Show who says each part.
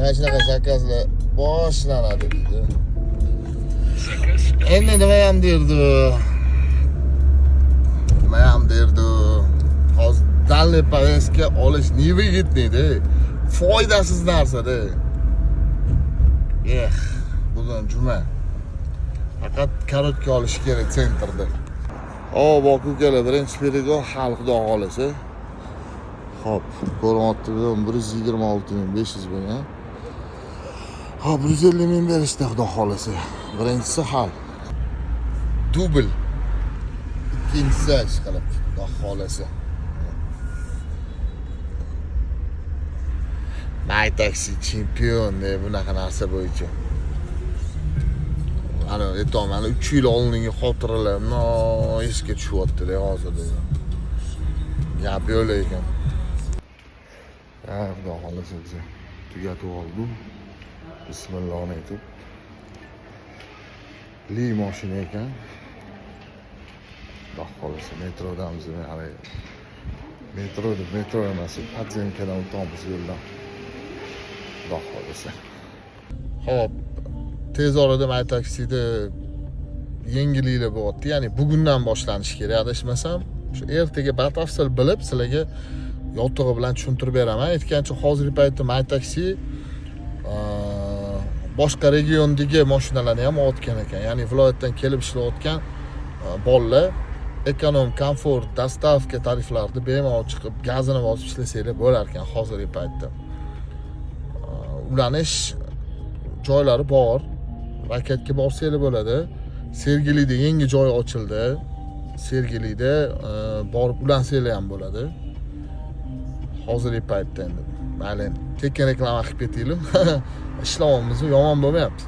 Speaker 1: mana shunaqa zakazlar boshlanadi deydi. Endi nima ham derdi? Hozir dalniy poveska olish nivi yetmaydi. Foydasiz narsa-da. Bugun juma. Faqat karotka olish kerak sentrda. Bak ukalar, birinchi perigor xalq xudo xolasa. Hop, ko'ryapsizlar 126.500 bo'lgan. 150 ming berishdi xudo xolasa. Birinchisi hal. Dubl. Ikkinchisi chiqilib xudo xolasa. My Taxi chempion deb bunaqa narsa bo'yicha. Ana aytaman 3 yil oldingi xotiralar esga tushyapti-da hozirda. Gap yo'q ekan. Xudo xolasa biza tugatib oldik. Bismillah aytib. Li mashina ekan. Xudo xolasa metrodamiz hali. Metro emas, Podzenkadan o'tamiz yo'ldan. Xudo xolasa. Xo'p, tez orada My Taxi'da yangiliklar bo'lyapti. Ya'ni bugundan boshlanishi kerak, adashmasam. Shu ertaga batafsil bilib, sizlarga yotig'i bilan tushuntirib beraman. Aytgancha hozirgi paytda My Taxi boshqa regiondagi mashinalarni ham olgan ekan. Ya'ni viloyatdan kelib ishlayotgan bolalar ekonom, komfort, dostavka tariflarida bemalol chiqib, gazini bosib ishlasanglar bo'lar ekan hozirgi paytda. Ulanish joylari bor. Rakatga borsanglar bo'ladi. Sergelida yangi joy ochildi. Sergelida borib ulansanglar ham bo'ladi. Hozirgi paytda endi. Mayli, tekin reklama qilib ketaylik. Ishlayapmiz, yomon bo'lmayapti.